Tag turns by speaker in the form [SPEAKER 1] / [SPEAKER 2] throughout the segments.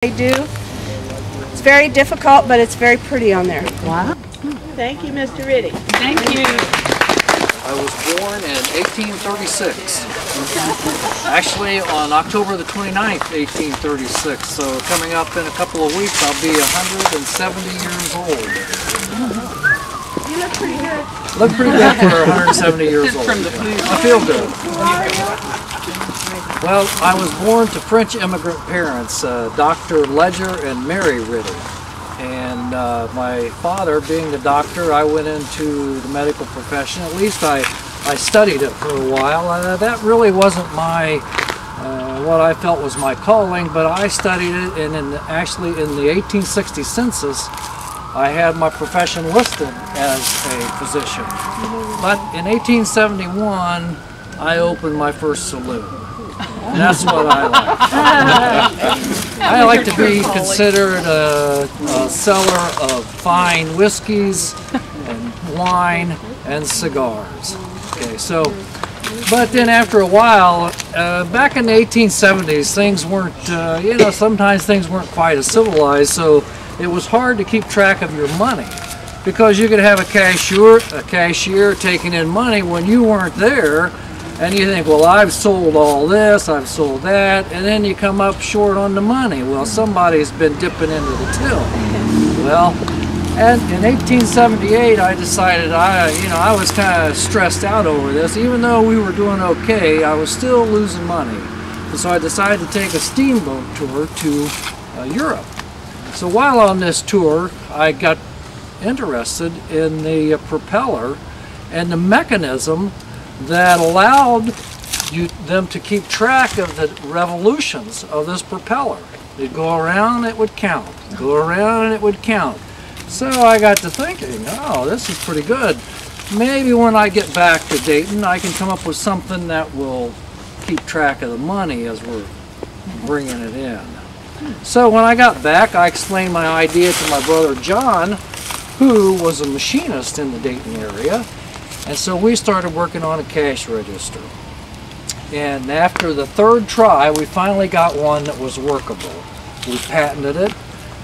[SPEAKER 1] They do. It's very difficult, but it's very pretty on there.
[SPEAKER 2] Wow.
[SPEAKER 3] Thank you, Mr. Riddick.
[SPEAKER 2] Thank you.
[SPEAKER 4] I was born in 1836. Actually, on October the 29th, 1836. So coming up in a couple of weeks, I'll be 170 years old.
[SPEAKER 3] You look pretty good.
[SPEAKER 4] Look pretty good for 170 years old. I feel good. Well, I was born to French immigrant parents, Dr. Ledger and Mary Riddick. And my father, being the doctor, I went into the medical profession. At least I studied it for a while. That really wasn't my, what I felt was my calling, but I studied it, and actually in the 1860 census, I had my profession listed as a physician. But in 1871, I opened my first saloon. And that's what I like. I like to be considered a seller of fine whiskeys and wine and cigars. Okay, so, but then after a while, back in the 1870s, things weren't, sometimes things weren't quite as civilized, so it was hard to keep track of your money, because you could have a cashier taking in money when you weren't there. And you think, well, I've sold all this, I've sold that, and then you come up short on the money. Well, somebody's been dipping into the till. Well, and in 1878, I decided I was kind of stressed out over this. Even though we were doing okay, I was still losing money. And so I decided to take a steamboat tour to Europe. So while on this tour, I got interested in the propeller and the mechanism that allowed them to keep track of the revolutions of this propeller. It'd go around, it would count. Go around, and it would count. So I got to thinking, oh, this is pretty good. Maybe when I get back to Dayton, I can come up with something that will keep track of the money as we're bringing it in. So when I got back, I explained my idea to my brother John, who was a machinist in the Dayton area. And so we started working on a cash register. And after the third try, we finally got one that was workable. We patented it,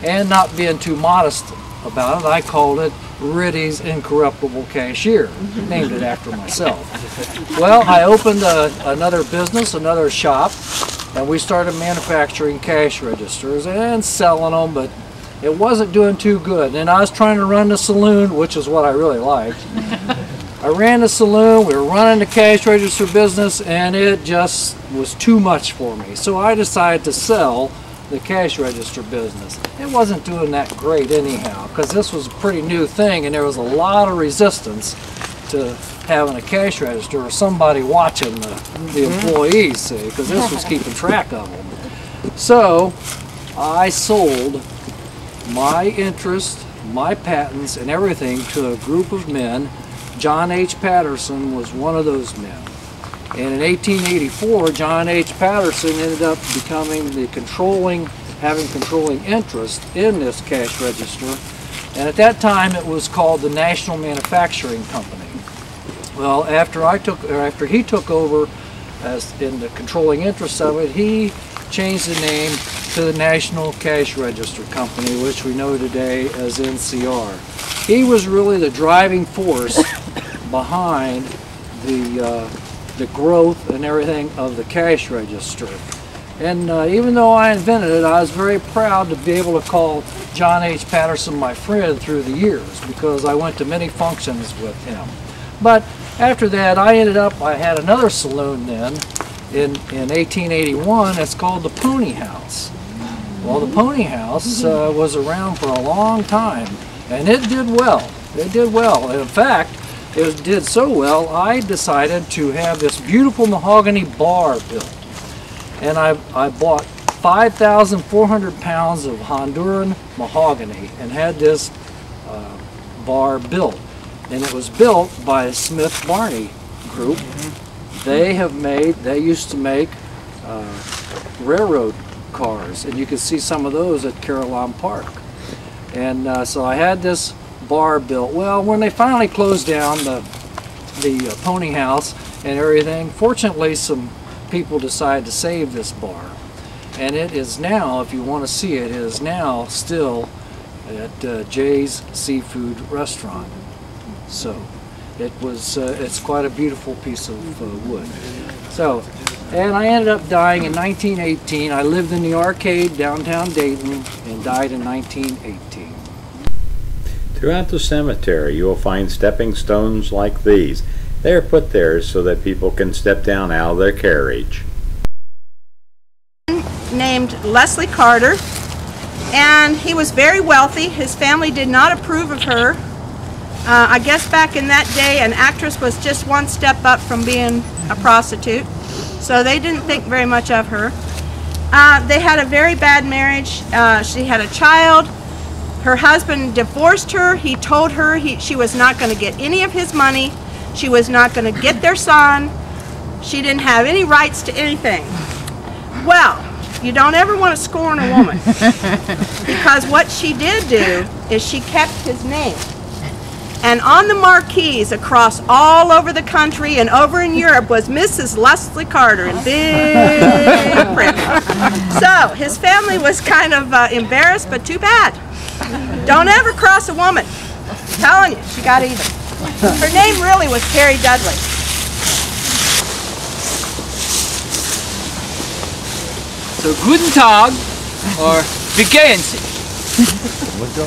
[SPEAKER 4] and not being too modest about it, I called it Riddick's Incorruptible Cashier. Named it after myself. Well, I opened another business, another shop, and we started manufacturing cash registers and selling them, but it wasn't doing too good. And I was trying to run the saloon, which is what I really liked. I ran the saloon, we were running the cash register business, and it just was too much for me. So I decided to sell the cash register business. It wasn't doing that great anyhow, because this was a pretty new thing, and there was a lot of resistance to having a cash register or somebody watching the employees, see, because this was keeping track of them. So I sold my interest, my patents, and everything to a group of men. John H. Patterson was one of those men. And in 1884, John H. Patterson ended up becoming having controlling interest in this cash register. And at that time, it was called the National Manufacturing Company. Well, after he took over as in the controlling interest of it, he changed the name to the National Cash Register Company, which we know today as NCR. He was really the driving force behind the growth and everything of the cash register. And even though I invented it, I was very proud to be able to call John H. Patterson my friend through the years, because I went to many functions with him. But after that, I had another saloon then in 1881. It's called the Pony House. Well, the Pony House was around for a long time, and it did well. It did well. And in fact, it did so well, I decided to have this beautiful mahogany bar built. And I bought 5,400 pounds of Honduran mahogany and had this bar built. And it was built by Smith Barney Group. They used to make railroad cars, and you can see some of those at Carillon Park. And so I had this bar built. Well, when they finally closed down the Pony House and everything, fortunately some people decided to save this bar. and it is now, if you want to see it, it is now still at Jay's Seafood Restaurant. So it was, it's quite a beautiful piece of wood. So, and I ended up dying in 1918. I lived in the Arcade, downtown Dayton, and died in 1918.
[SPEAKER 2] Throughout the cemetery, you will find stepping stones like these. They are put there so that people can step down out of their carriage.
[SPEAKER 1] Named Leslie Carter, and he was very wealthy. His family did not approve of her. I guess back in that day, an actress was just one step up from being a prostitute, so they didn't think very much of her. They had a very bad marriage. She had a child. Her husband divorced her. He told her she was not going to get any of his money. She was not going to get their son. She didn't have any rights to anything. Well, you don't ever want to scorn a woman, because what she did do is she kept his name. And on the marquees across all over the country and over in Europe was Mrs. Leslie Carter in big print. So his family was kind of embarrassed, but too bad. Don't ever cross a woman. I'm telling you, she got even. Her name really was Carrie Dudley.
[SPEAKER 5] So Guten Tag, or Wie gehen Sie?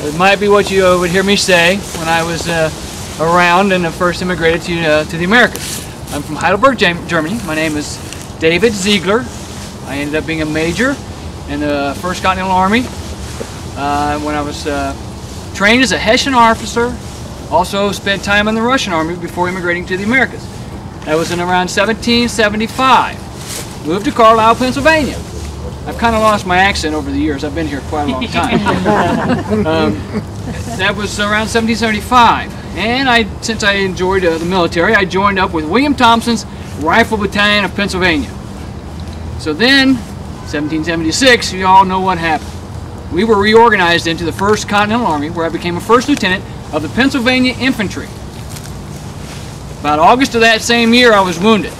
[SPEAKER 5] It might be what you would hear me say when I was around and first immigrated to the Americas. I'm from Heidelberg, Germany. My name is David Ziegler. I ended up being a major in the 1st Continental Army when I was trained as a Hessian officer. Also spent time in the Russian Army before immigrating to the Americas. That was in around 1775. Moved to Carlisle, Pennsylvania. I've kind of lost my accent over the years. I've been here quite a long time. That was around 1775. And since I enjoyed the military, I joined up with William Thompson's Rifle Battalion of Pennsylvania. So then, 1776, you all know what happened. We were reorganized into the 1st Continental Army, where I became a 1st Lieutenant of the Pennsylvania Infantry. About August of that same year, I was wounded.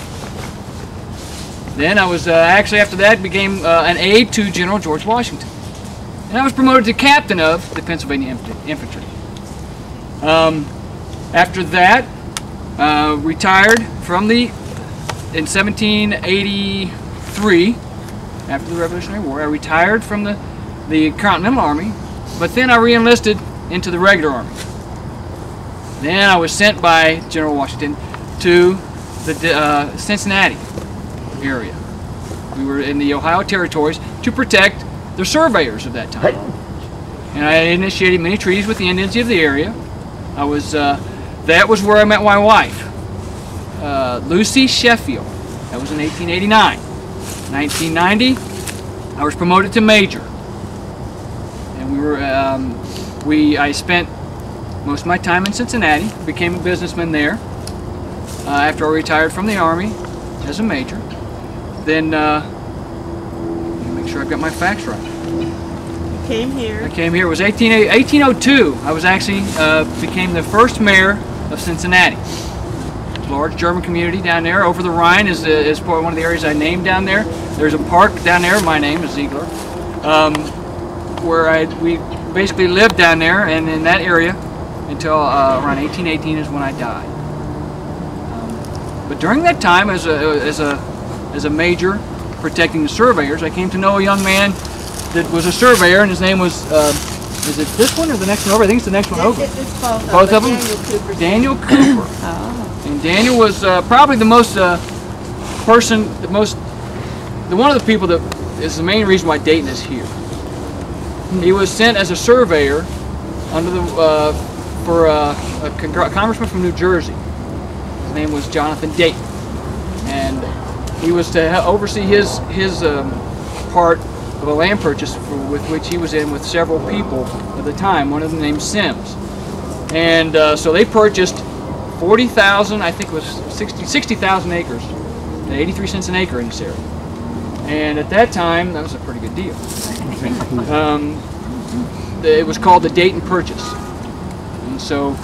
[SPEAKER 5] Then I was, actually after that, became an aide to General George Washington. And I was promoted to captain of the Pennsylvania Infantry. After that, retired from in 1783, after the Revolutionary War, I retired from the Continental Army, but then I re-enlisted into the regular Army. Then I was sent by General Washington to the Cincinnati area. We were in the Ohio territories to protect the surveyors of that time. And I initiated many treaties with the Indians of the area. I was, that was where I met my wife, Lucy Sheffield. That was in 1889. 1990, I was promoted to major. And we were, I spent most of my time in Cincinnati, became a businessman there after I retired from the Army as a major. Then, let me make sure I've got my facts right.
[SPEAKER 3] You came here.
[SPEAKER 5] I came here, it was 1802. I was actually, became the first mayor of Cincinnati. Large German community down there. Over the Rhine is one of the areas I named down there. There's a park down there, my name is Ziegler, where we basically lived down there and in that area until around 1818 is when I died. But during that time, as a major protecting the surveyors, I came to know a young man that was a surveyor, and his name was, is it this one or the next one over? I think it's the next one over.
[SPEAKER 3] It's both
[SPEAKER 5] Both of them? Daniel Cooper.
[SPEAKER 3] Oh.
[SPEAKER 5] And Daniel was probably the most one of the people that is the main reason why Dayton is here. He was sent as a surveyor under the for a congressman from New Jersey. His name was Jonathan Dayton, and he was to oversee his part of a land purchase with which he was in with several people at the time. One of them named Sims, and so they purchased 40,000, I think it was 60,000 acres at 83 cents an acre in this area. And at that time, that was a pretty good deal. It was called the Dayton Purchase. And so